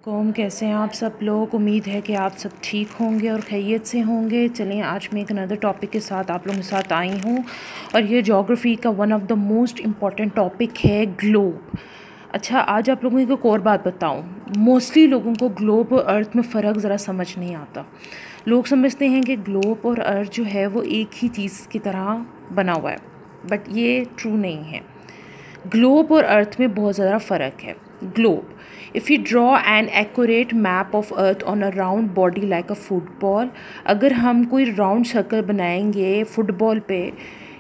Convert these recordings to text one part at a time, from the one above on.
कौम कैसे हैं आप सब लोग। उम्मीद है कि आप सब ठीक होंगे और खैरियत से होंगे। चलें आज मैं एक अनदर टॉपिक के साथ आप लोगों के साथ आई हूँ और ये ज्योग्राफी का one of the most important topic है ग्लोब। अच्छा, आज आप लोगों को एक और बात बताऊँ। मोस्टली लोगों को ग्लोब और अर्थ में फ़र्क ज़रा समझ नहीं आता। लोग समझते हैं कि ग्लोब और अर्थ जो है वो एक ही चीज़ की तरह बना हुआ है, बट ये ट्रू नहीं है। ग्लोब और अर्थ में बहुत ज़्यादा फ़र्क है। Globe, if you draw an accurate map of earth on a round body like a football, अगर हम कोई राउंड सर्कल बनाएंगे फुटबॉल पे,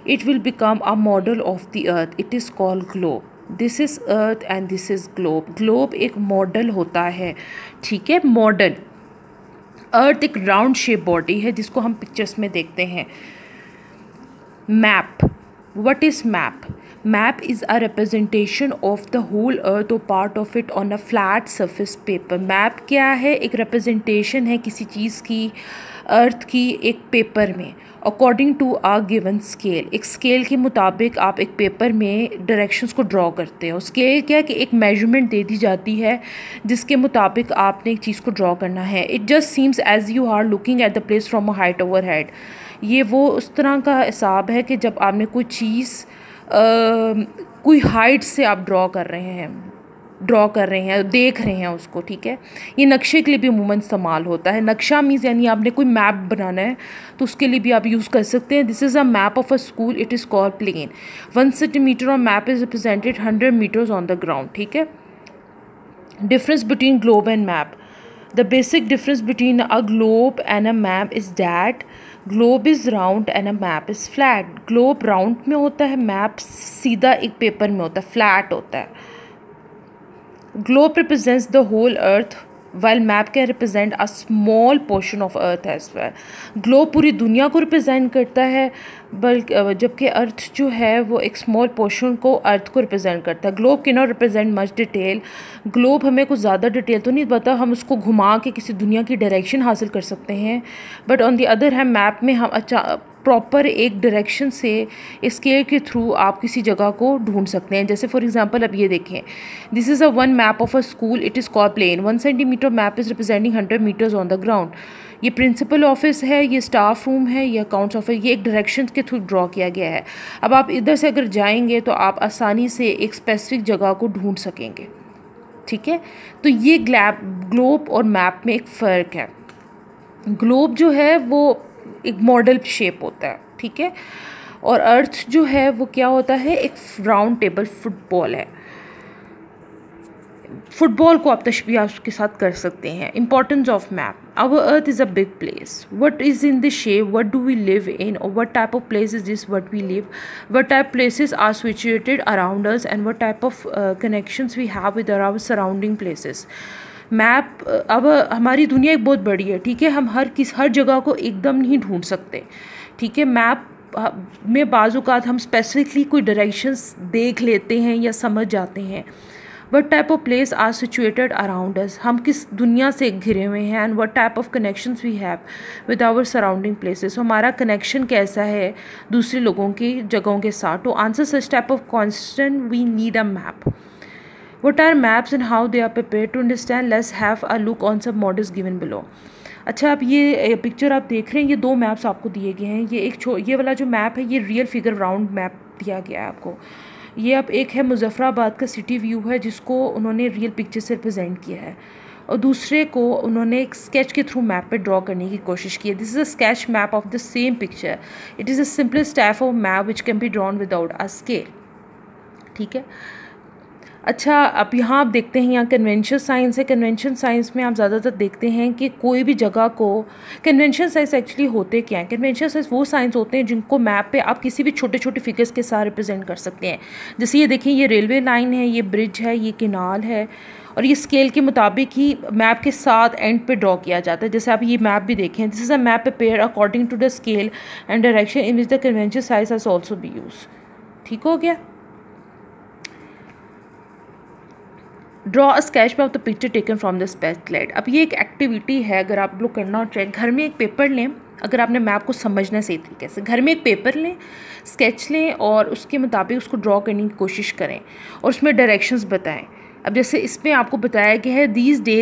it will become a model of the earth, it is called globe. This is earth and this is globe. Globe एक model होता है, ठीक है, मॉडल। अर्थ एक राउंड शेप बॉडी है जिसको हम पिक्चर्स में देखते हैं। Map, what is map? Map is a representation of the whole earth or part of it on a flat surface paper. Map क्या है? एक representation है किसी चीज़ की, अर्थ की, एक पेपर में, according to a given scale. एक स्केल के मुताबिक आप एक पेपर में डायरेक्शंस को ड्रॉ करते हो। स्केल क्या है कि एक मेजरमेंट दे दी जाती है जिसके मुताबिक आपने एक चीज़ को ड्रॉ करना है। It just seems as you are looking at the place from a height overhead. ये वो उस तरह का हिसाब है कि जब आपने कोई चीज़ कोई हाइट से आप ड्रॉ कर रहे हैं, देख रहे हैं उसको, ठीक है। ये नक्शे के लिए भी अमूमन इस्तेमाल होता है। नक्शा मीन्स यानी आपने कोई मैप बनाना है तो उसके लिए भी आप यूज़ कर सकते हैं। This is a map of a school, it is called plan. 1 centimetre on map is represented 100 metres on the ground, ठीक है। Difference between globe and map. The basic difference between a globe and a map is that globe is round and a map is flat. Globe round में होता है, map सीधा एक paper में होता है, flat होता है। Globe represents the whole earth while map can represent a small portion of earth as well. Globe पूरी दुनिया को represent करता है, बल्कि जबकि अर्थ जो है वो एक स्मॉल पोर्शन को अर्थ को रिप्रेजेंट करता है। Globe can not represent much detail. Globe हमें कुछ ज़्यादा डिटेल तो नहीं पता, हम उसको घुमा के किसी दुनिया की डायरेक्शन हासिल कर सकते हैं। But on the other hand map में हम प्रॉपर एक डायरेक्शन से स्केल के थ्रू आप किसी जगह को ढूंढ सकते हैं। जैसे फॉर एग्जांपल अब ये देखें, this is a one map of a school, it is called plan. 1 centimetre map is representing 100 metres on the ground. ये प्रिंसिपल ऑफिस है, ये स्टाफ रूम है, ये अकाउंट्स ऑफिस, ये एक डायरेक्शन के थ्रू ड्रॉ किया गया है। अब आप इधर से अगर जाएंगे तो आप आसानी से एक स्पेसिफिक जगह को ढूंढ सकेंगे, ठीक है। तो ये ग्लोब और मैप में एक फ़र्क है। ग्लोब जो है वो एक मॉडल शेप होता है, ठीक है, और अर्थ जो है वो क्या होता है, एक राउंड टेबल फुटबॉल है। फुटबॉल को आप तशबीह उसके साथ कर सकते हैं। Importance of map. Our earth is a big place. What is in the shape, what do we live in, और what type of place is this what we live, what type places are situated around us, and what type of connections we have with our surrounding places. Map, अब हमारी दुनिया एक बहुत बड़ी है, ठीक है, हम हर जगह को एकदम नहीं ढूंढ सकते, ठीक है। मैप में बाज़-औक़ात हम स्पेसिफिकली कोई डायरेक्शंस देख लेते हैं या समझ जाते हैं। What type of place are situated around us, हम किस दुनिया से घिरे हुए हैं, and what type of connections we have with our surrounding places, हमारा कनेक्शन कैसा है दूसरे लोगों की जगहों के साथ। To answer such type of question we need a map. What are maps and how they are prepared? To understand, let's have a look on some models given below. अच्छा, अब ये पिक्चर आप देख रहे हैं, ये 2 मैप्स आपको दिए गए हैं। ये वाला जो मैप है ये रियल फिगर राउंड मैप दिया गया है आपको। ये अब एक है मुजफ्फराबाद का सिटी व्यू है जिसको उन्होंने रियल पिक्चर से रिप्रेजेंट किया है, और दूसरे को उन्होंने एक स्केच के थ्रू मैप पे ड्रॉ करने की कोशिश की है। This is a sketch map of the same picture. It is a simplest type of map which can be drawn without a scale, ठीक है। अच्छा, अब यहाँ आप देखते हैं, यहाँ कन्वेंशन साइंस है। कन्वेंशन साइंस में आप ज़्यादातर देखते हैं कि कोई भी जगह को, कन्वेंशन साइंस एक्चुअली होते क्या हैं, कन्वेंशन साइंस वो साइंस होते हैं जिनको मैप पे आप किसी भी छोटे छोटे फिगर्स के साथ रिप्रेजेंट कर सकते हैं। जैसे ये देखिए, ये रेलवे लाइन है, ये ब्रिज है, ये केनाल है, और ये स्केल के मुताबिक ही मैप के साथ एंड पे ड्रॉ किया जाता है। जैसे आप ये मैप भी देखें, this is a map prepared according to the scale and direction in which the convention science has also be use. ठीक हो गया। Draw a sketch map of the picture taken from the satellite. अब ये एक activity है, अगर आप लोग करना चाहें, घर में एक पेपर लें, अगर आपने मैप को समझना सही तरीके से, घर में एक पेपर लें, स्केच लें और उसके मुताबिक उसको ड्रॉ करने की कोशिश करें और उसमें डायरेक्शंस बताएं। अब जैसे इसमें आपको बताया गया है, दीज डेज